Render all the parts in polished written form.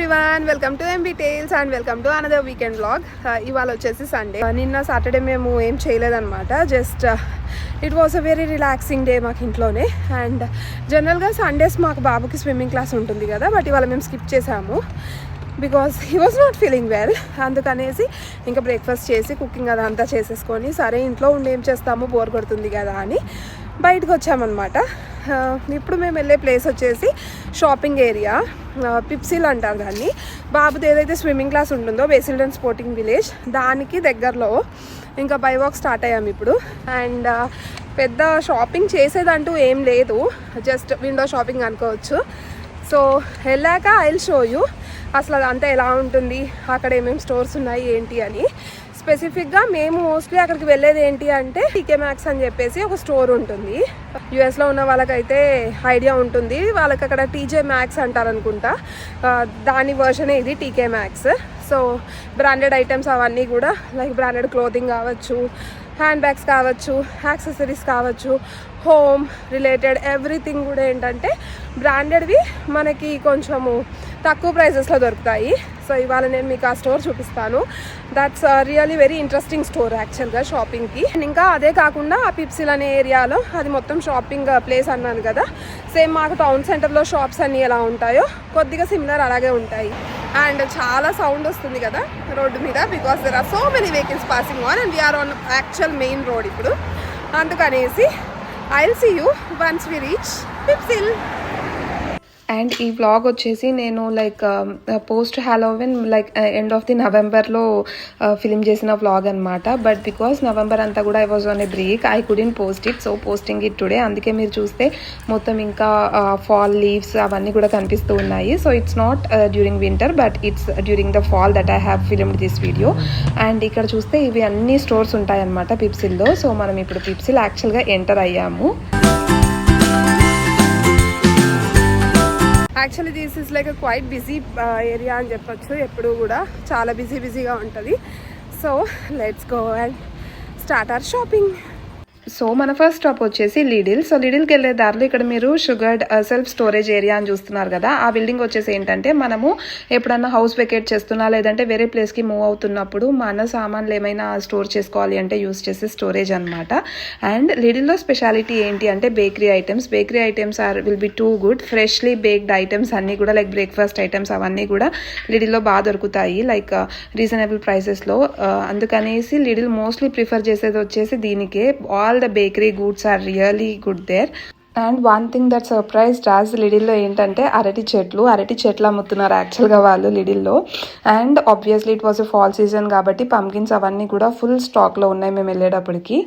Everyone, welcome to MB tales and welcome to another weekend vlog. ఇవాళ వచ్చేసి Sunday. నిన్న Saturday మేము ఏం చేయలేదన్నమాట. Just it was a very relaxing day మాకు ఇంట్లోనే. అండ్ జనరల్గా సండేస్ మాకు బాబుకి స్విమ్మింగ్ క్లాస్ ఉంటుంది కదా, బట్ ఇవాళ మేము స్కిప్ చేసాము because he was not feeling well. అందుకనేసి ఇంకా బ్రేక్ఫాస్ట్ చేసి కుకింగ్ అదంతా చేసేసుకొని, సరే ఇంట్లో ఉండి ఏం చేస్తాము, బోర్ కొడుతుంది కదా అని బయటకు వచ్చామన్నమాట. ఇప్పుడు మేము వెళ్ళే ప్లేస్ వచ్చేసి షాపింగ్ ఏరియా, పిప్సిల్ అంటారు దాన్ని. బాబుది ఏదైతే స్విమ్మింగ్ క్లాస్ ఉంటుందో బేసిల్డన్ స్పోర్టింగ్ విలేజ్, దానికి దగ్గరలో ఇంకా బై వాక్ స్టార్ట్ అయ్యాము ఇప్పుడు. అండ్ పెద్ద షాపింగ్ చేసేదంటూ ఏం లేదు, జస్ట్ విండో షాపింగ్ అనుకోవచ్చు. సో వెళ్ళాక ఐ విల్ షో యూ అసలు అదంతా ఎలా ఉంటుంది, అక్కడ ఏమేమి స్టోర్స్ ఉన్నాయి ఏంటి అని. స్పెసిఫిక్గా మేము మోస్ట్లీ అక్కడికి వెళ్ళేది ఏంటి అంటే టీకే మ్యాక్స్ అని చెప్పేసి ఒక స్టోర్ ఉంటుంది. యూఎస్లో ఉన్న వాళ్ళకైతే ఐడియా ఉంటుంది, వాళ్ళకి అక్కడ టీజే మ్యాక్స్ అంటారనుకుంటా. దాని వర్షనే ఇది టీకే మ్యాక్స్. సో బ్రాండెడ్ ఐటమ్స్ అవన్నీ కూడా, లైక్ బ్రాండెడ్ క్లోతింగ్ కావచ్చు, హ్యాండ్ బ్యాగ్స్ కావచ్చు, యాక్సెసరీస్ కావచ్చు, హోమ్ రిలేటెడ్ ఎవ్రీథింగ్ కూడా ఏంటంటే బ్రాండెడ్వి మనకి కొంచెము తక్కువ ప్రైజెస్లో దొరుకుతాయి. సో ఇవాళ నేను మీకు ఆ స్టోర్ చూపిస్తాను. That's really very interesting store యాక్చువల్గా షాపింగ్కి. ఇంకా అదే కాకుండా ఆ పిప్సిల్ అనే ఏరియాలో అది మొత్తం షాపింగ్ ప్లేస్ అన్నాను కదా, సేమ్ మాకు టౌన్ సెంటర్లో షాప్స్ అన్నీ ఎలా ఉంటాయో కొద్దిగా సిమిలర్ అలాగే ఉంటాయి. అండ్ చాలా సౌండ్ వస్తుంది కదా రోడ్డు మీద, because there are so many vehicles passing on and we're on actual main road ఇప్పుడు. అందుకనేసి I will see you once we reach పిప్సిల్. అండ్ ఈ వ్లాగ్ వచ్చేసి నేను like post Halloween like end of the నవంబర్లో film చేసిన vlog అనమాట. But because November అంతా కూడా I was on a break, I couldn't post it, so posting it today. అందుకే మీరు చూస్తే మొత్తం ఇంకా ఫాల్ లీవ్స్ అవన్నీ కూడా కనిపిస్తూ ఉన్నాయి. So it's not during winter, but it's during the fall that I have filmed this video. And ఇక్కడ చూస్తే ఇవి అన్ని స్టోర్స్ ఉంటాయన్నమాట పిప్సిల్లో. సో మనం ఇప్పుడు పిప్సిల్ యాక్చువల్గా ఎంటర్ అయ్యాము. Actually this is like quite busy area అని చెప్పొచ్చు. ఎప్పుడు కూడా చాలా బిజీగా ఉంటుంది. So let's go and start our shopping. So మన ఫస్ట్ స్టాప్ వచ్చేసి లిడిల్. సో లిడిల్కి వెళ్ళే దారిలో ఇక్కడ మీరు షుగర్డ్ సెల్ఫ్ స్టోరేజ్ ఏరియా అని చూస్తున్నారు కదా, ఆ బిల్డింగ్ వచ్చేసి ఏంటంటే మనము ఎప్పుడన్నా హౌస్ వెకేట్ చేస్తున్నా లేదంటే వేరే ప్లేస్కి మూవ్ అవుతున్నప్పుడు మన సామాన్లు ఏమైనా స్టోర్ చేసుకోవాలి అంటే యూస్ చేసే స్టోరేజ్ అనమాట. అండ్ లిడిల్లో స్పెషాలిటీ ఏంటి అంటే bakery items will be too good. Freshly baked items అన్నీ కూడా లైక్ బ్రేక్ఫాస్ట్ ఐటమ్స్ అవన్నీ కూడా లిడిల్లో బాగా దొరుకుతాయి, లైక్ రీజనబుల్ ప్రైసెస్లో. అందుకనేసి లిడిల్ మోస్ట్లీ ప్రిఫర్ చేసేది వచ్చేసి దీనికే. All the bakery goods are really good there. And one thing that surprised us లిడిల్లో ఏంటంటే అరటి చెట్లు అమ్ముతున్నారు యాక్చువల్గా వాళ్ళు లిడిల్లో. And obviously it was a fall season కాబట్టి పంకిన్స్ అవన్నీ కూడా ఫుల్ స్టాక్లో ఉన్నాయి మేము వెళ్ళేటప్పటికి.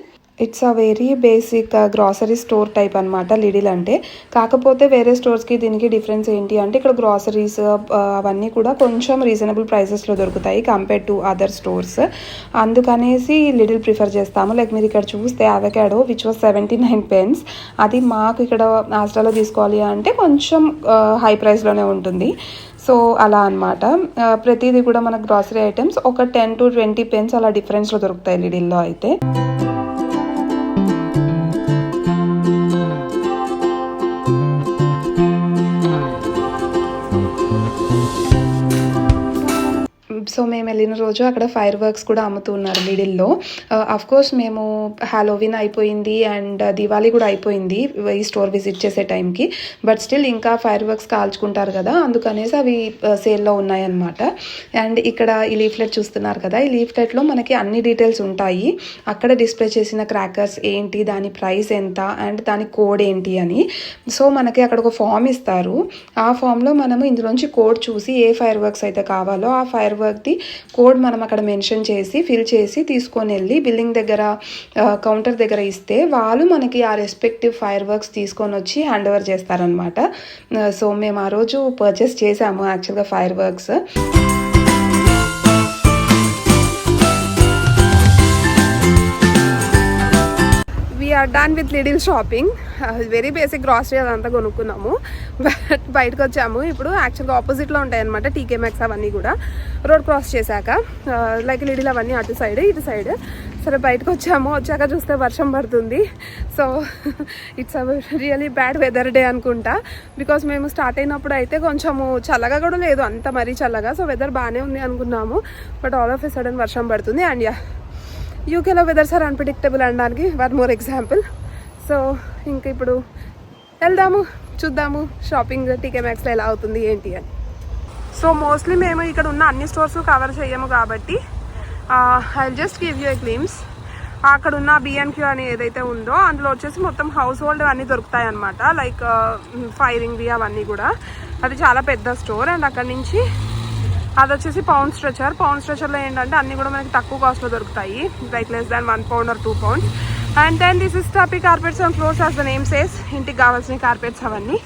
It's a very basic grocery store type అనమాట లిడిల్ అంటే. కాకపోతే వేరే స్టోర్స్కి దీనికి డిఫరెన్స్ ఏంటి అంటే ఇక్కడ గ్రాసరీస్ అవన్నీ కూడా కొంచెం రీజనబుల్ ప్రైసెస్లో దొరుకుతాయి కంపేర్ టు అదర్ స్టోర్స్. అందుకనేసి లిడిల్ ప్రిఫర్ చేస్తాము. లైక్ మీరు ఇక్కడ చూస్తే అవకాడో విచ్ వాజ్ 79 pence, అది మాకు ఇక్కడ ఆస్ట్రాలో తీసుకోవాలి అంటే కొంచెం హై ప్రైస్లోనే ఉంటుంది. సో అలా అనమాట. ప్రతిదీ కూడా మన గ్రాసరీ ఐటమ్స్ ఒక 10 to 20 pence అలా డిఫరెన్స్లో దొరుకుతాయి లిడిల్లో అయితే. సో మేము వెళ్ళిన రోజు అక్కడ ఫైర్ వర్క్స్ కూడా అమ్ముతున్నారు లిడిల్లో. అఫ్కోర్స్ మేము హాలోవిన్ అయిపోయింది అండ్ దివాళీ కూడా అయిపోయింది ఈ స్టోర్ విజిట్ చేసే టైంకి, బట్ స్టిల్ ఇంకా ఫైర్ వర్క్స్ కాల్చుకుంటారు కదా, అందుకనేసి అవి సేల్లో ఉన్నాయన్నమాట. అండ్ ఇక్కడ ఈ లీఫ్లెట్ చూస్తున్నారు కదా, ఈ లీఫ్లెట్లో మనకి అన్ని డీటెయిల్స్ ఉంటాయి. అక్కడ డిస్ప్లే చేసిన క్రాకర్స్ ఏంటి, దాని ప్రైస్ ఎంత అండ్ దాని కోడ్ ఏంటి అని. సో మనకి అక్కడ ఒక ఫామ్ ఇస్తారు. ఆ ఫామ్లో మనము ఇందులోంచి కోడ్ చూసి ఏ ఫైర్ వర్క్స్ అయితే కావాలో ఆ ఫైర్ వర్క్ కోడ్ మనం అక్కడ మెన్షన్ చేసి ఫిల్ చేసి తీసుకొని వెళ్ళి బిల్డింగ్ దగ్గర కౌంటర్ దగ్గర ఇస్తే వాళ్ళు మనకి ఆ రెస్పెక్టివ్ ఫైర్ వర్క్స్ తీసుకొని వచ్చి హ్యాండ్ ఓవర్ చేస్తారనమాట. సో మేము ఆ రోజు పర్చేస్ చేసాము యాక్చువల్గా fire works. Done with little shopping. Very basic grocery అదంతా కొనుక్కున్నాము. బట్ బయటకు వచ్చాము. ఇప్పుడు యాక్చువల్గా ఆపోజిట్లో ఉంటాయి అనమాట టీకే మ్యాక్స్ అవన్నీ కూడా. రోడ్ క్రాస్ చేశాక లైక్ లిటిల్ అవన్నీ అటు సైడ్ ఇటు సైడ్. సరే బయటకు వచ్చాక చూస్తే వర్షం పడుతుంది. So it's really bad weather day అనుకుంటా. బికాస్ మేము స్టార్ట్ అయినప్పుడు అయితే కొంచెము చల్లగా కూడా లేదు, అంత మరీ చల్లగా. సో వెదర్ బాగానే ఉంది అనుకున్నాము. But all of a sudden వర్షం పడుతుంది. అండ్ యూకేలో వెదర్స్ ఆర్ అన్ప్రెడిక్టబుల్ అనడానికి 1 more ఎగ్జాంపుల్. సో ఇంక ఇప్పుడు వెళ్దాము, చూద్దాము షాపింగ్ టీకే మ్యాక్స్లో ఎలా అవుతుంది ఏంటి అని. సో మోస్ట్లీ మేము ఇక్కడ ఉన్న అన్ని స్టోర్స్ కవర్ చేయము కాబట్టి I just give you a glimpse. అక్కడ ఉన్న B&Q అని ఏదైతే ఉందో అందులో వచ్చేసి మొత్తం హౌస్ హోల్డ్ అన్నీ దొరుకుతాయి అనమాట. లైక్ ఫైరింగ్వి అవన్నీ కూడా. అది చాలా పెద్ద స్టోర్. అండ్ అక్కడ నుంచి అది వచ్చేసి పౌండ్ స్ట్రెచర్లో ఏంటంటే అన్నీ కూడా మనకి తక్కువ కాస్ట్లో దొరుకుతాయి. Like less than 1 pound or 2 pounds. And then this is Tapi carpets and floors as the name says. ఇంటికి కావాల్సిన కార్పెట్స్ అవన్నీ.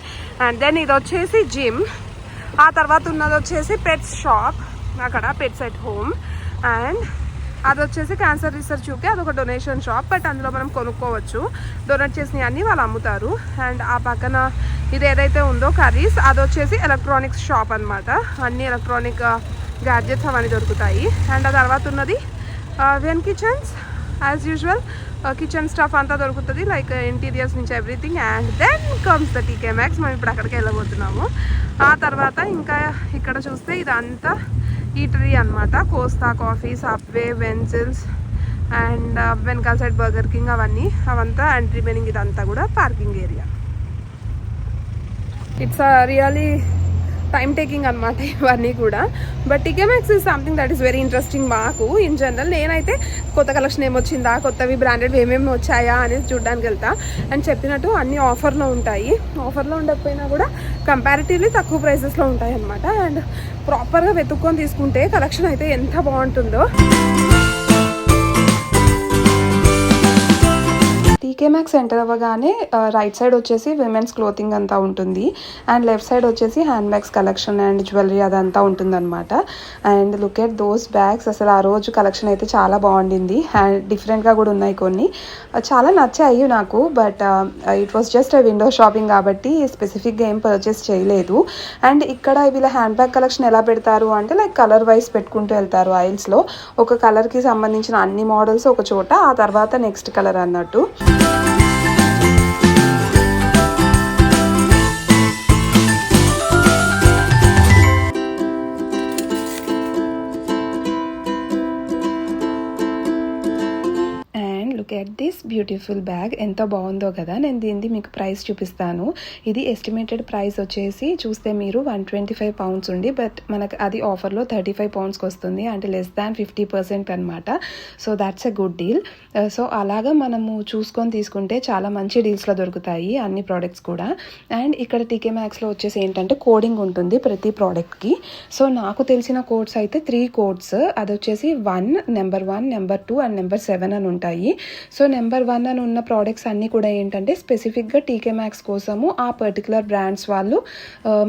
అండ్ దెన్ ఇది వచ్చేసి జిమ్. ఆ తర్వాత ఉన్నది వచ్చేసి పెట్స్ షాప్, అక్కడ పెట్స్ ఎట్ హోమ్. అండ్ అది వచ్చేసి క్యాన్సర్ రీసెర్చ్ యూకే, అదొక డొనేషన్ షాప్. బట్ అందులో మనం కొనుక్కోవచ్చు, డొనేట్ చేసినవి అన్నీ వాళ్ళు అమ్ముతారు. అండ్ ఆ పక్కన ఇది ఏదైతే ఉందో కర్రీస్, అది వచ్చేసి ఎలక్ట్రానిక్స్ షాప్ అనమాట. అన్ని ఎలక్ట్రానిక్ గ్యాడ్జెట్స్ అవన్నీ దొరుకుతాయి. అండ్ ఆ తర్వాత ఉన్నది when kitchens as usual. Kitchen stuff అంతా దొరుకుతుంది, లైక్ ఇంటీరియర్స్ నుంచి everything. And then comes the TK Maxx. మేము ఇప్పుడు అక్కడికి వెళ్ళబోతున్నాము. ఆ తర్వాత ఇంకా ఇక్కడ చూస్తే ఇదంతా ఈటరీ అనమాట. కోస్తా కాఫీ, సబ్వే, వెన్సిల్స్ అండ్ వెనకాల సైడ్ బర్గర్ కింగ్ అవంతా. అండ్ రిమైనింగ్ ఇదంతా కూడా parking area. It's really time taking అనమాట ఇవన్నీ కూడా. But TK max is something that is very interesting మాకు ఇన్ జనరల్. నేనైతే కొత్త కలెక్షన్ ఏమొచ్చిందా, కొత్తవి బ్రాండెడ్ ఏమేమి వచ్చాయా అనేది చూడడానికి వెళ్తా. అండ్ చెప్పినట్టు అన్నీ ఆఫర్లో ఉంటాయి. ఆఫర్లో ఉండకపోయినా కూడా కంపారిటివ్లీ తక్కువ ప్రైసెస్లో ఉంటాయి అనమాట. అండ్ ప్రాపర్గా వెతుక్కొని తీసుకుంటే కలెక్షన్ అయితే ఎంత బాగుంటుందో. టీకే మ్యాక్స్ ఎంటర్ అవ్వగానే రైట్ సైడ్ వచ్చేసి విమెన్స్ క్లోతింగ్ అంతా ఉంటుంది. అండ్ లెఫ్ట్ సైడ్ వచ్చేసి hand bags collection and jewellery అదంతా ఉంటుందన్నమాట. And look at those bags. అసలు ఆ రోజు కలెక్షన్ అయితే చాలా బాగుండింది. అండ్ డిఫరెంట్గా కూడా ఉన్నాయి కొన్ని, చాలా నచ్చాయి నాకు. But it was just window shopping కాబట్టి స్పెసిఫిక్గా ఏం పర్చేస్ చేయలేదు. అండ్ ఇక్కడ వీళ్ళ హ్యాండ్ బ్యాగ్ కలెక్షన్ ఎలా పెడతారు అంటే లైక్ కలర్ వైజ్ పెట్టుకుంటూ వెళ్తారు. ఆయిల్స్లో ఒక కలర్కి సంబంధించిన అన్ని మోడల్స్ ఒక చోట, ఆ తర్వాత నెక్స్ట్ కలర్ అన్నట్టు. Get this beautiful bag. ఎంత బాగుందో కదా. నేను దీన్ని మీకు ప్రైస్ చూపిస్తాను. ఇది ఎస్టిమేటెడ్ ప్రైస్ వచ్చేసి చూస్తే మీరు 125 pounds ఉంది. బట్ మనకు అది ఆఫర్లో 35 poundsకి వస్తుంది. అంటే less than 50% అనమాట. So that's a good deal. So అలాగా మనము చూసుకొని తీసుకుంటే చాలా మంచి డీల్స్లో దొరుకుతాయి అన్ని ప్రోడక్ట్స్ కూడా. అండ్ ఇక్కడ టీకే మ్యాక్స్లో వచ్చేసి ఏంటంటే కోడింగ్ ఉంటుంది ప్రతి ప్రోడక్ట్కి. సో నాకు తెలిసిన కోడ్స్ అయితే 3 codes. అది వచ్చేసి 1, నెంబర్ 1, నెంబర్ 2 అండ్ నెంబర్ 7 అని ఉంటాయి. సో నెంబర్ 1 అని ఉన్న ప్రోడక్ట్స్ అన్నీ కూడా ఏంటంటే స్పెసిఫిక్గా టీకే మ్యాక్స్ కోసము ఆ పర్టికులర్ బ్రాండ్స్ వాళ్ళు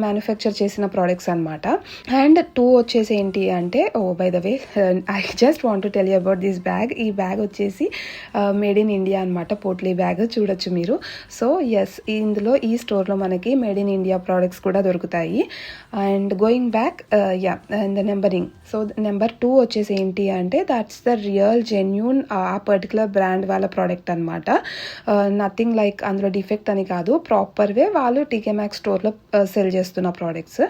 మ్యానుఫ్యాక్చర్ చేసిన ప్రోడక్ట్స్ అనమాట. అండ్ 2 వచ్చేసి ఏంటి అంటే, by the way I just want to tell you about this bag. ఈ బ్యాగ్ వచ్చేసి మేడ్ ఇన్ ఇండియా అనమాట. పోట్లీ బ్యాగ్ చూడొచ్చు మీరు. సో ఎస్, ఇందులో ఈ స్టోర్లో మనకి మేడ్ ఇన్ ఇండియా ప్రోడక్ట్స్ కూడా దొరుకుతాయి. And going back and the numbering. So number 2 వచ్చేసి ఏంటి అంటే దట్స్ ద రియల్ జెన్యూన్ ఆ పర్టికులర్ బ్రాండ్ వాళ్ళ ప్రోడక్ట్ అనమాట. నథింగ్ లైక్ అందులో డిఫెక్ట్ అని కాదు, ప్రాపర్ వే వాళ్ళు టీకే మ్యాక్స్ స్టోర్లో సెల్ చేస్తున్న ప్రోడక్ట్స్.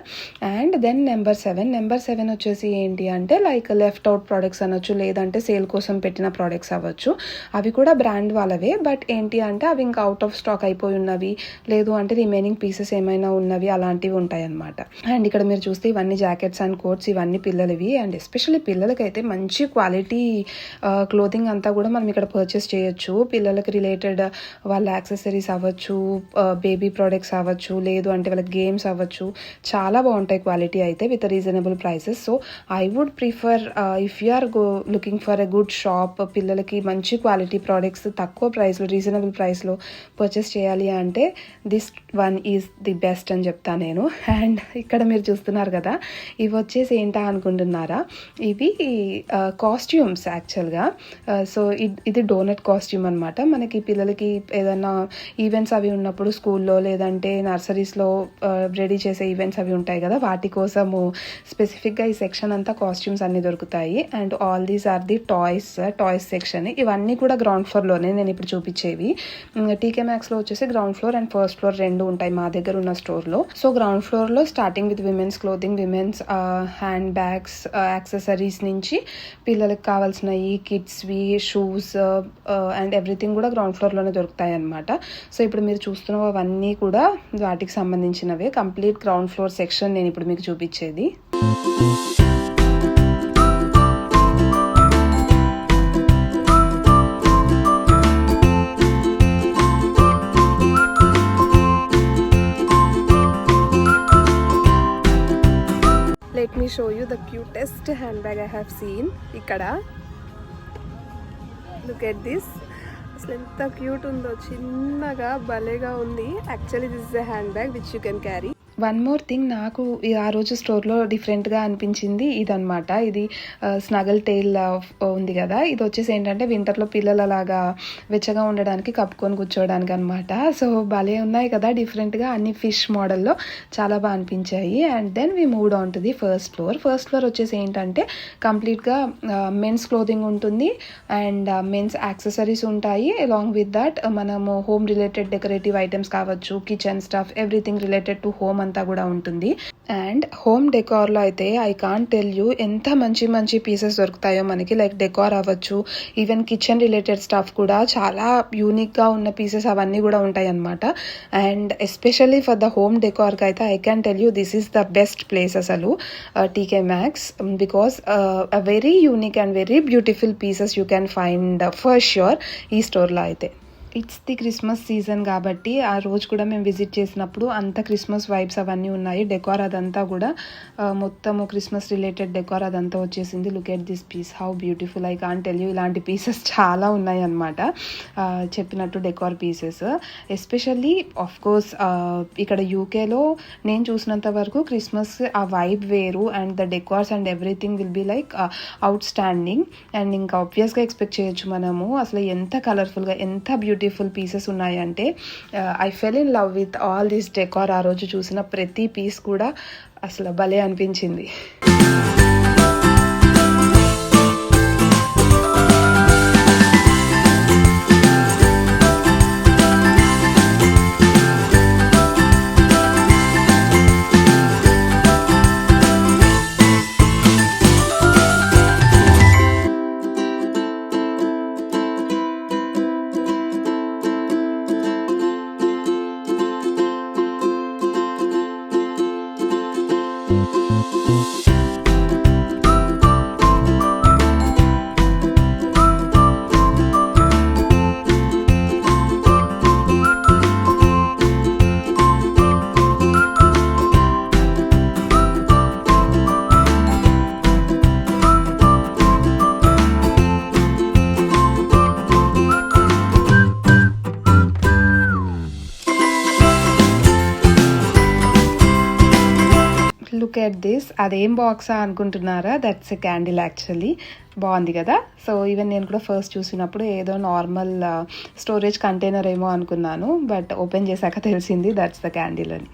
అండ్ దెన్ నెంబర్ 7 వచ్చేసి ఏంటి అంటే లైక్ లెఫ్ట్ అవుట్ ప్రోడక్ట్స్ అనొచ్చు, లేదంటే సేల్ కోసం పెట్టిన ప్రోడక్ట్స్ అవ్వచ్చు. అవి కూడా బ్రాండ్ వాళ్ళవే. బట్ ఏంటి అంటే అవి ఇంకా అవుట్ ఆఫ్ స్టాక్ అయిపోయి ఉన్నవి, లేదు అంటే రిమైనింగ్ పీసెస్ ఏమైనా ఉన్నవి, అలాంటివి ఉంటాయి అనమాట. అండ్ ఇక్కడ మీరు చూస్తే ఇవన్నీ జాకెట్స్ అండ్ కోట్స్, ఇవన్నీ పిల్లలవి. అండ్ ఎస్పెషల్లీ పిల్లలకైతే మంచి క్వాలిటీ క్లోతింగ్ అంతా కూడా మనం ఇక్కడ పర్చేస్ చేయొచ్చు. పిల్లలకి రిలేటెడ్ వాళ్ళ యాక్సెసరీస్ అవ్వచ్చు, బేబీ ప్రోడక్ట్స్ అవ్వచ్చు, లేదు అంటే వాళ్ళ గేమ్స్ అవ్వచ్చు. చాలా బాగుంటాయి క్వాలిటీ అయితే with reasonable prices. So I would prefer if you are looking for a good shop, పిల్లలకి మంచి క్వాలిటీ ప్రోడక్ట్స్ తక్కువ ప్రైస్లో రీజనబుల్ ప్రైస్లో పర్చేస్ చేయాలి అంటే this one is the best అని చెప్తాను నేను. అండ్ ఇక్కడ మీరు చూస్తున్నారు కదా, ఇవి వచ్చేసి ఏంటా అనుకుంటున్నారా, ఇవి కాస్ట్యూమ్స్ యాక్చువల్గా. సో ఇది డోనట్ కాస్ట్యూమ్ అనమాట. మనకి పిల్లలకి ఏదైనా ఈవెంట్స్ అవి ఉన్నప్పుడు స్కూల్లో లేదంటే నర్సరీస్లో రెడీ చేసే ఈవెంట్స్ అవి ఉంటాయి కదా, వాటి కోసము స్పెసిఫిక్గా ఈ సెక్షన్ అంతా కాస్ట్యూమ్స్ అన్నీ దొరుకుతాయి. And all these are the toys section. ఇవన్నీ కూడా గ్రౌండ్ ఫ్లోర్లోనే నేను ఇప్పుడు చూపించేవి. టీకే మ్యాక్స్లో వచ్చేసి ground floor and first floor రెండు ఉంటాయి మా దగ్గర ఉన్న స్టోర్లో. సో గ్రౌండ్ ఫ్లోర్లో starting with women's clothing, women's hand bags, accessories నుంచి పిల్లలకి కావాల్సినవి, కిడ్స్వి, షూస్ అండ్ ఎవ్రీథింగ్ కూడా గ్రౌండ్ ఫ్లోర్లోనే దొరుకుతాయి అనమాట. సో ఇప్పుడు మీరు చూస్తున్నవన్నీ కూడా వాటికి సంబంధించినవే. కంప్లీట్ గ్రౌండ్ ఫ్లోర్ సెక్షన్ నేను ఇప్పుడు మీకు చూపించేది. Let me show you the cutest handbag I have seen. Ikkada look at this. అసలు ఎంత క్యూట్ ఉందో, చిన్నగా భలేగా ఉంది. Actually this is a hand bag which you can carry. One more thing నాకు ఆ రోజు స్టోర్లో డిఫరెంట్గా అనిపించింది ఇదనమాట. ఇది స్నగల్ టైల్ ఉంది కదా, ఇది వచ్చేసి ఏంటంటే వింటర్లో పిల్లలు అలాగా వెచ్చగా ఉండడానికి కప్పుకొని కూర్చోవడానికి అనమాట. సో భలే ఉన్నాయి కదా డిఫరెంట్గా, అన్ని ఫిష్ మోడల్లో చాలా బాగా అనిపించాయి. And then we moved on to the first floor వచ్చేసి ఏంటంటే కంప్లీట్గా మెన్స్ క్లోదింగ్ ఉంటుంది అండ్ మెన్స్ యాక్సెసరీస్ ఉంటాయి. అలాంగ్ విత్ దట్ మనము హోమ్ రిలేటెడ్ డెకరేటివ్ ఐటమ్స్ కావచ్చు, kitchen stuff, everything related to home అంతా కూడా ఉంటుంది. అండ్ హోమ్ డెకార్లో అయితే ఐ కాంట్ టెల్ యూ ఎంత మంచి పీసెస్ దొరుకుతాయో మనకి. లైక్ డెకార్ అవ్వచ్చు, ఈవెన్ కిచెన్ రిలేటెడ్ స్టఫ్ కూడా చాలా యూనిక్గా ఉన్న పీసెస్ అవన్నీ కూడా ఉంటాయి అనమాట. And especially for the home డెకార్కి అయితే I can tell you this is the best place అసలు TK Maxx, because very unique and very beautiful pieces you can find for sure ఈ స్టోర్లో అయితే. ఇట్స్ ది క్రిస్మస్ సీజన్ కాబట్టి ఆ రోజు కూడా మేము విజిట్ చేసినప్పుడు అంత క్రిస్మస్ వైబ్స్ అవన్నీ ఉన్నాయి. డెకార్ అదంతా కూడా మొత్తము క్రిస్మస్ రిలేటెడ్ డెకార్ అదంతా వచ్చేసింది. Look at this piece, how beautiful. I can't tell you, ఇలాంటి పీసెస్ చాలా ఉన్నాయి అన్నమాట. చెప్పినట్టు decor pieces especially of course ఇక్కడ యూకేలో నేను చూసినంత వరకు క్రిస్మస్ ఆ వైబ్ వేరు and the decors and everything will be like outstanding. And ఇంకా ఆబ్వియస్గా ఎక్స్పెక్ట్ చేయొచ్చు మనము అసలు ఎంత కలర్ఫుల్గా, ఎంత బ్యూటిఫుల్ పీసెస్ ఉన్నాయంటే I fell in love with all this decor. ఆ రోజు చూసిన ప్రతి పీస్ కూడా అసలు భలే అనిపించింది. లుక్ ఎట్ దిస్, అదేం బాక్సా అనుకుంటున్నారా? That's a candle actually. బాగుంది కదా. సో ఈవెన్ నేను కూడా ఫస్ట్ చూసినప్పుడు ఏదో నార్మల్ స్టోరేజ్ కంటైనర్ ఏమో అనుకున్నాను, బట్ ఓపెన్ చేశాక తెలిసింది దట్స్ ద క్యాండిల్ అని.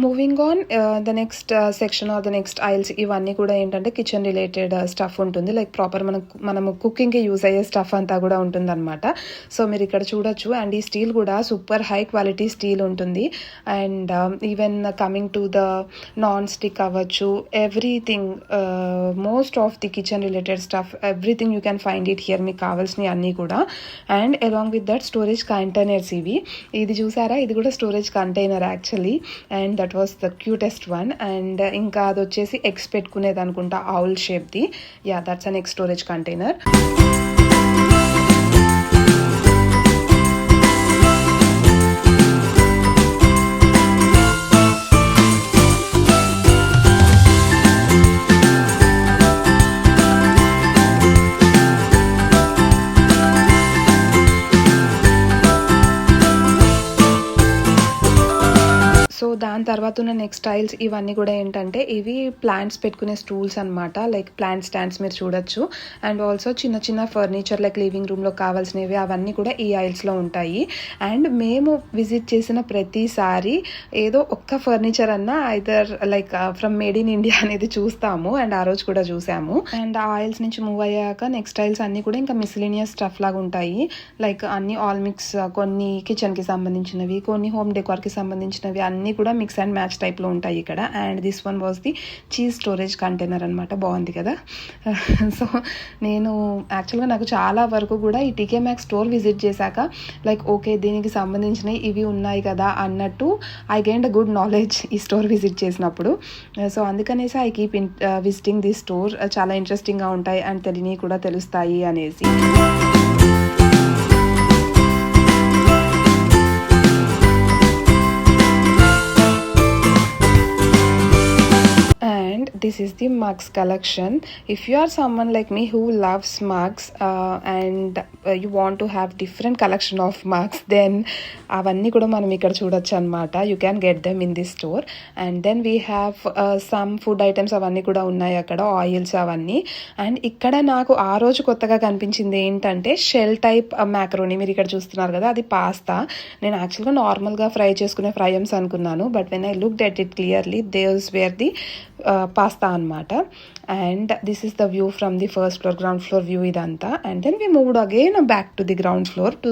Moving on the next section or the next aisles, ఇవన్నీ కూడా ఏంటంటే కిచెన్ రిలేటెడ్ స్టఫ్ ఉంటుంది. లైక్ ప్రాపర్ మనము కుకింగ్కి యూజ్ అయ్యే స్టఫ్ అంతా కూడా ఉంటుంది అనమాట. సో మీరు ఇక్కడ చూడొచ్చు. అండ్ ఈ స్టీల్ కూడా సూపర్ హై క్వాలిటీ స్టీల్ ఉంటుంది. And even coming to the non stick అవ్వచ్చు, everything, most of the kitchen related stuff, everything you can find it here, మీకు కావాల్సినవి అన్నీ కూడా. And along with that storage containers ఇవి. ఇది చూసారా, ఇది కూడా storage container actually. And that was the cutest one. And ఇంకా అది వచ్చేసి ఎగ్స్ పెట్టుకునేది అనుకుంటా, ఆవుల్ షేప్ది. Yeah, that's an egg storage container. తర్వాత ఉన్న నెక్స్ట్ స్టైల్స్ ఇవన్నీ కూడా ఏంటంటే ఇవి ప్లాంట్స్ పెట్టుకునే స్టూల్స్ అనమాట. లైక్ ప్లాంట్ స్టాండ్స్ మీరు చూడొచ్చు. అండ్ ఆల్సో చిన్న చిన్న ఫర్నిచర్ లైక్ లివింగ్ రూమ్లో కావాల్సినవి అవన్నీ కూడా ఈ ఐల్స్లో ఉంటాయి. అండ్ మేము విజిట్ చేసిన ప్రతిసారి ఏదో ఒక్క ఫర్నిచర్ అన్నా either like from made in India అనేది చూస్తాము. అండ్ ఆ రోజు కూడా చూసాము. అండ్ ఆ ఆయిల్స్ నుంచి మూవ్ అయ్యాక నెక్స్ట్ స్టైల్స్ అన్నీ కూడా ఇంకా మిస్లినియస్ స్టఫ్ లాగా ఉంటాయి. లైక్ అన్ని ఆల్ మిక్స్, కొన్ని కిచెన్కి సంబంధించినవి, కొన్ని హోమ్ డెకార్కి సంబంధించినవి అన్నీ కూడా మిక్స్ అండ్ మ్యాచ్ టైప్లో ఉంటాయి ఇక్కడ. And this one was the cheese storage container అనమాట. బాగుంది కదా. సో నేను యాక్చువల్గా నాకు చాలా వరకు కూడా ఈ టీకే మ్యాక్స్ స్టోర్ విజిట్ చేశాక లైక్ ఓకే దీనికి సంబంధించినవి ఇవి ఉన్నాయి కదా అన్నట్టు I gained a good knowledge ఈ స్టోర్ విజిట్ చేసినప్పుడు. సో అందుకనేసి I keep visiting the store. చాలా ఇంట్రెస్టింగ్గా ఉంటాయి అండ్ తెలియని కూడా తెలుస్తాయి అనేసి. This is the mugs collection. If you are someone like me who loves mugs and you want to have different collection of mugs, then avanni kuda manam ikkada chudochu anamata. You can get them in this store. And then we have some food items avanni kuda unnai akkada, oils avanni. And ikkada naaku aa roju kottaga kanipinchindi entante shell type macaroni meer ikkada chustunnaru kada, adi pasta. Nenu actually ga normal ga fry cheskune fryams anukunnanu, but when I looked at it clearly, those were the pasta అనమాట. And this is the view from the first floor, ground floor view ఇదంతా. And then we moved again back to the ground floor to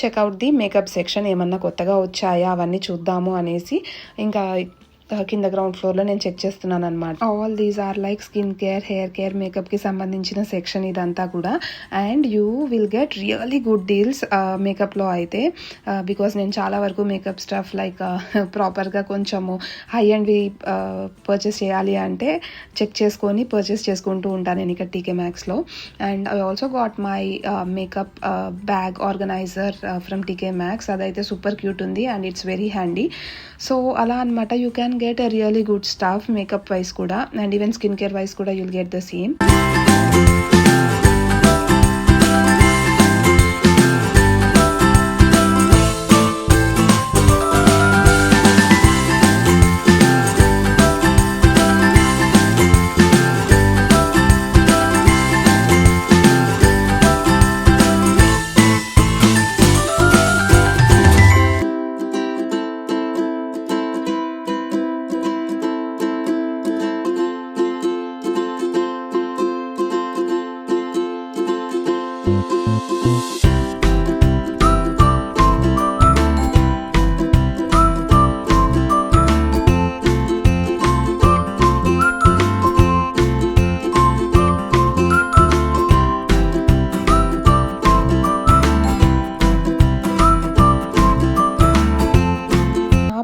check out the makeup section. ఏమన్నా కొత్తగా వచ్చాయా అవన్నీ చూద్దాము అనేసి ఇంకా కింద గ్రౌండ్ ఫ్లోర్లో నేను చెక్ చేస్తున్నాను అనమాట. All these are like skin care, hair care, మేకప్కి సంబంధించిన సెక్షన్ ఇదంతా కూడా. And you will get really good deals మేకప్లో అయితే, బికాస్ నేను చాలా వరకు మేకప్ స్టఫ్ లైక్ ప్రాపర్గా కొంచెము హై అండ్వి పర్చేస్ చేయాలి అంటే చెక్ చేసుకొని పర్చేస్ చేసుకుంటూ ఉంటాను నేను ఇక్కడ టీకే మ్యాక్స్లో. And I also got my makeup bag organiser from TK Maxx. అదైతే సూపర్ క్యూట్ ఉంది and it's very handy. So అలా అనమాట. You can get a really good stuff makeup wise kuda, and even skincare wise kuda you'll get the same.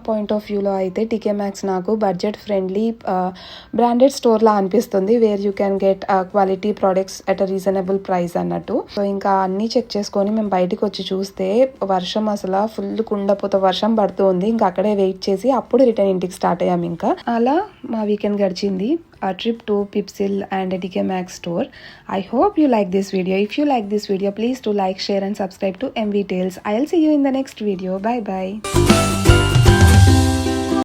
Point of వ్యూలో అయితే టీకే max నాకు budget friendly branded స్టోర్లా అనిపిస్తుంది, where you can get quality products at a reasonable price అన్నట్టు. So ఇంకా అన్నీ check చేసుకొని మేము బయటకు వచ్చి చూస్తే వర్షం అసలు ఫుల్ కుండపోత వర్షం పడుతుంది. ఇంకా అక్కడే వెయిట్ చేసి అప్పుడు రిటర్న్ ఇంటికి స్టార్ట్ అయ్యాము. ఇంకా అలా మా వీకెండ్ గడిచింది. A trip to Pipsil and TK Maxx store. I hope you like this video. If you like this video, please do like, share and subscribe to MV Tales. I'll see you in the next video. Bye bye.